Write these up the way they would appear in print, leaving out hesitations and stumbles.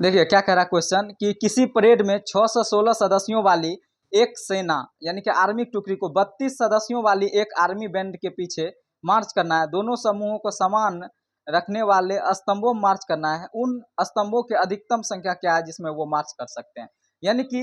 देखिए क्या कह रहा है क्वेश्चन कि किसी परेड में 6 से 16 सदस्यों वाली एक सेना यानी कि आर्मी टुकड़ी को 32 सदस्यों वाली एक आर्मी बैंड के पीछे मार्च करना है। दोनों समूहों को समान रखने वाले स्तंभों में मार्च करना है। उन स्तंभों की अधिकतम संख्या क्या है जिसमें वो मार्च कर सकते हैं। यानी कि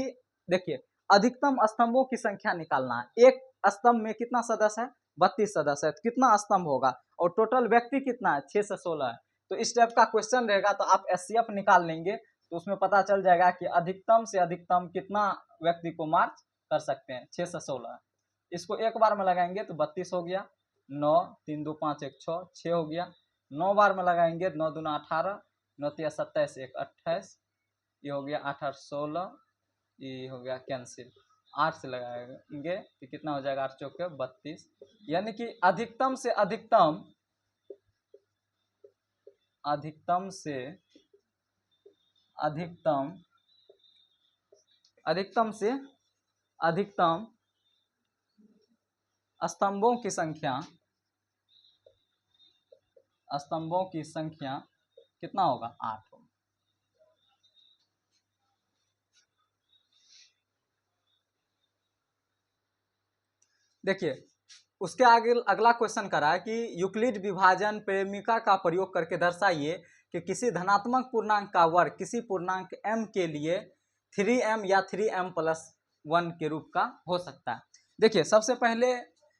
देखिए अधिकतम स्तंभों की संख्या निकालना है। एक स्तंभ में कितना सदस्य है, 32 सदस्य है, तो कितना स्तंभ होगा और टोटल व्यक्ति कितना है, 6 से 16 है। तो इस टाइप का क्वेश्चन रहेगा तो आप एचसीएफ निकाल लेंगे तो उसमें पता चल जाएगा कि अधिकतम से अधिकतम कितना व्यक्ति को मार्च कर सकते हैं, 6 से 16। इसको एक बार में लगाएंगे तो 32 हो गया, 9 3 2 5 1 6 हो गया। 9 बार में लगाएंगे 9 दूना 18, 9 तिया 27 1 28, ये हो गया 8 8 16, ये हो गया कैंसिल। 8 से लगाएंगे तो कितना हो जाएगा, 8 चौके 32। यानी कि अधिकतम से अधिकतम अधिकतम से अधिकतम अधिकतम से अधिकतम स्तंभों की संख्या कितना होगा, 8 होगा। देखिए उसके आगे अगला क्वेश्चन करा है कि यूक्लिड विभाजन प्रेमिका का प्रयोग करके दर्शाइए कि किसी धनात्मक पूर्णांक का वर्ग किसी पूर्णांक m के लिए 3m या 3m+1 के रूप का हो सकता है। देखिए सबसे पहले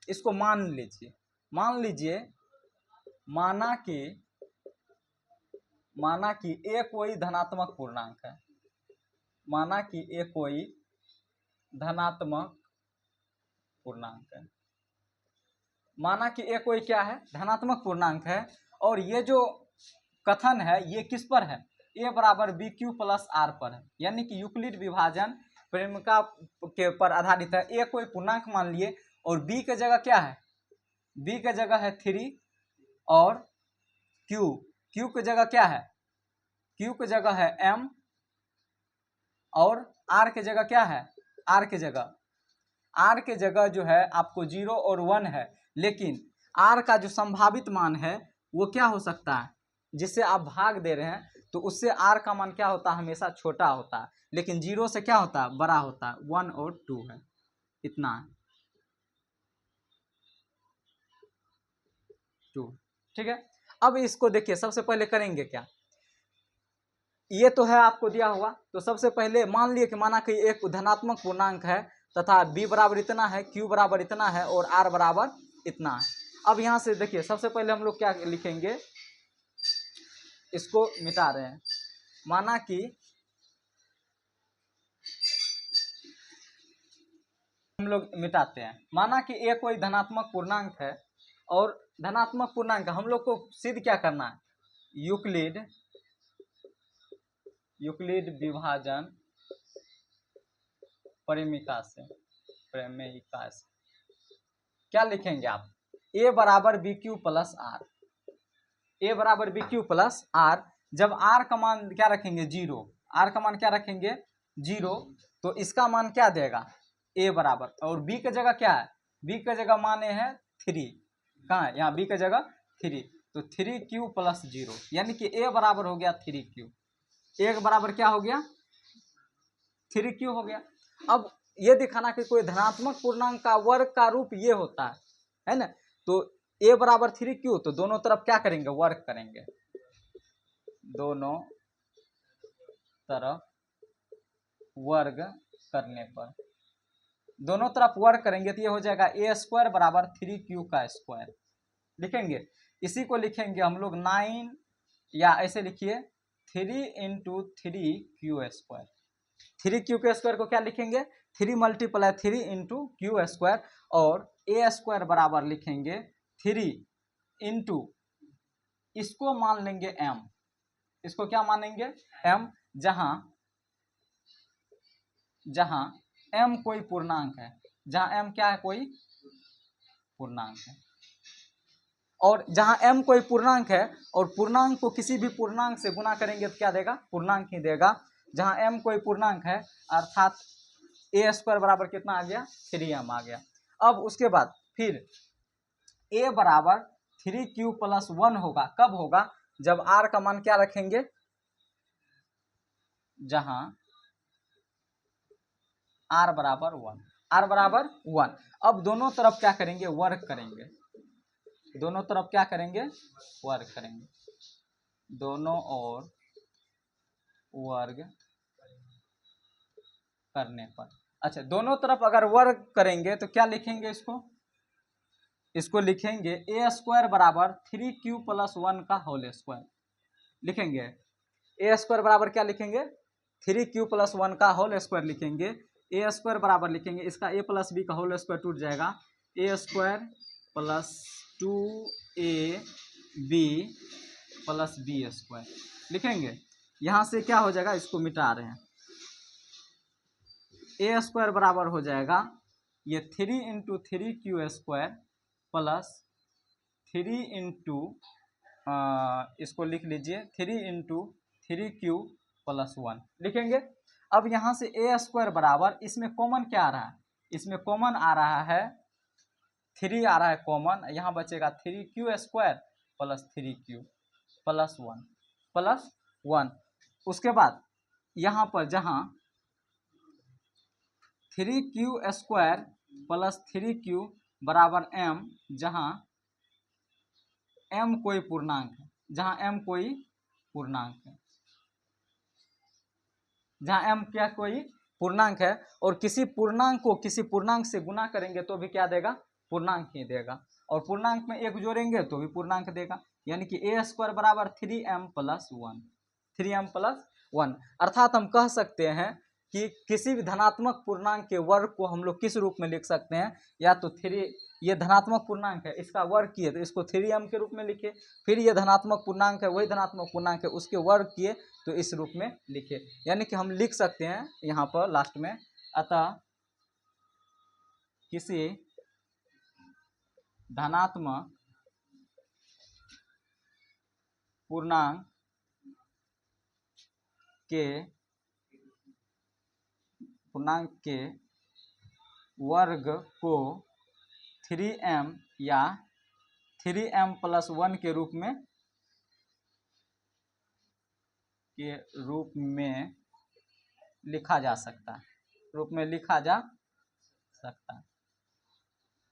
इसको मान लीजिए माना कि a कोई धनात्मक पूर्णांक है, माना कि a कोई धनात्मक पूर्णांक है, माना कि a कोई क्या है, धनात्मक पूर्णांक है। और ये जो कथन है ये किस पर है, a बराबर बी क्यू प्लस आर पर है। यानी कि यूक्लिड विभाजन प्रेमिका के पर आधारित है। a कोई पूर्णांक मान लिए और b के जगह क्या है, b के जगह है 3 और q के जगह क्या है, q के जगह है m और r के जगह क्या है, r के जगह जो है आपको 0 और 1 है। लेकिन r का जो संभावित मान है वो क्या हो सकता है, जिससे आप भाग दे रहे हैं तो उससे r का मान क्या होता है, हमेशा छोटा होता है। लेकिन 0 से क्या होता है, बड़ा होता है। 1 और 2 है, इतना है 2। ठीक है, अब इसको देखिए सबसे पहले करेंगे क्या, ये तो है आपको दिया हुआ। तो सबसे पहले मान लिए कि माना कि एक धनात्मक पूर्णांक है तथा b बराबर इतना है, q बराबर इतना है और r बराबर इतना है। अब यहां से देखिए सबसे पहले हम लोग क्या लिखेंगे, इसको मिटा रहे हैं। माना कि हम लोग मिटाते हैं, माना कि a कोई धनात्मक पूर्णांक है और धनात्मक पूर्णांक हम लोग को सिद्ध क्या करना है, यूक्लिड विभाजन प्रेमिका से क्या लिखेंगे आप, a बराबर B Q plus R, a बराबर बी क्यू प्लस आर। जब r का मान क्या रखेंगे 0, r का मान क्या रखेंगे 0, तो इसका मान क्या देगा a बराबर, और b के जगह क्या है, b के जगह माने हैं 3, कहाँ है यहाँ b के जगह 3, तो 3q प्लस 0 यानी कि a बराबर हो गया 3q, a के बराबर क्या हो गया 3q हो गया। अब ये दिखाना कि कोई धनात्मक पूर्णांक का वर्ग का रूप ये होता है ना। तो a बराबर 3q, तो दोनों तरफ क्या करेंगे, वर्ग करेंगे, दोनों तरफ वर्ग करने पर, दोनों तरफ वर्ग करेंगे तो ये हो जाएगा a² बराबर 3q का स्क्वायर लिखेंगे। इसी को लिखेंगे हम लोग 9, या ऐसे लिखिए 3 × 3q²। 3q के स्क्वायर को क्या लिखेंगे, 3 × 3 × q², और a² बराबर लिखेंगे 3 इंटू, इसको मान लेंगे m, इसको क्या मानेंगे m, जहां m कोई पूर्णांक है, जहां m क्या है, कोई पूर्णांक है। और जहां m कोई पूर्णांक है और पूर्णांक को किसी भी पूर्णांक से गुना करेंगे तो क्या देगा, पूर्णांक ही देगा। जहां m कोई पूर्णांक है अर्थात a² बराबर कितना आ गया, 3m आ गया। अब उसके बाद फिर a बराबर 3q प्लस 1 होगा, कब होगा, जब r का मान क्या रखेंगे, जहां r बराबर 1, r बराबर 1। अब दोनों तरफ क्या करेंगे, वर्क करेंगे, दोनों तरफ क्या करेंगे, वर्क करेंगे, दोनों ओर वर्ग करने पर। अच्छा, दोनों तरफ अगर वर्ग करेंगे तो क्या लिखेंगे, इसको लिखेंगे ए स्क्वायर बराबर 3q प्लस 1 का होल स्क्वायर लिखेंगे। ए स्क्वायर बराबर क्या लिखेंगे, 3q प्लस 1 का होल स्क्वायर लिखेंगे। ए स्क्वायर बराबर लिखेंगे, इसका a प्लस बी का होल स्क्वायर टूट जाएगा, A square plus 2ab plus B square लिखेंगे। यहाँ से क्या हो जाएगा, इसको मिटा रहे हैं, ए स्क्वायर बराबर हो जाएगा ये 3 into 3q square plus 3 into इसको लिख लीजिए 3 इंटू 3q प्लस 1 लिखेंगे। अब यहाँ से ए स्क्वायर बराबर, इसमें कॉमन क्या आ रहा है, इसमें कॉमन आ रहा है 3 आ रहा है कॉमन, यहाँ बचेगा 3q square plus 3q plus 1। उसके बाद यहाँ पर जहाँ 3q स्क्वायर प्लस 3q बराबर m, जहाँ m कोई पूर्णांक है, जहाँ m कोई पूर्णांक है, जहाँ m क्या कोई पूर्णांक है, और किसी पूर्णांक को किसी पूर्णांक से गुना करेंगे तो भी क्या देगा, पूर्णांक ही देगा, और पूर्णांक में एक जोड़ेंगे तो भी पूर्णांक देगा। यानी कि ए स्क्वायर बराबर 3m प्लस 1, 3m प्लस 1। अर्थात हम कह सकते हैं कि किसी भी धनात्मक पूर्णांक के वर्ग को हम लोग किस रूप में लिख सकते हैं, या तो 3, ये धनात्मक पूर्णांक है, इसका वर्ग किए तो इसको 3m के रूप में लिखे, फिर ये धनात्मक पूर्णांक है, वही धनात्मक पूर्णांक है, उसके वर्ग किए तो इस रूप में लिखे। यानी कि हम लिख सकते हैं यहाँ पर लास्ट में, अतः किसी धनात्मक पूर्णांक के वर्ग को 3m या 3m प्लस 1 के रूप में लिखा जा सकता है,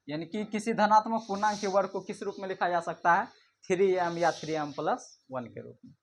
यानी कि किसी धनात्मक पूर्णांक के वर्ग को किस रूप में लिखा जा सकता है, 3m या 3m प्लस 1 के रूप में।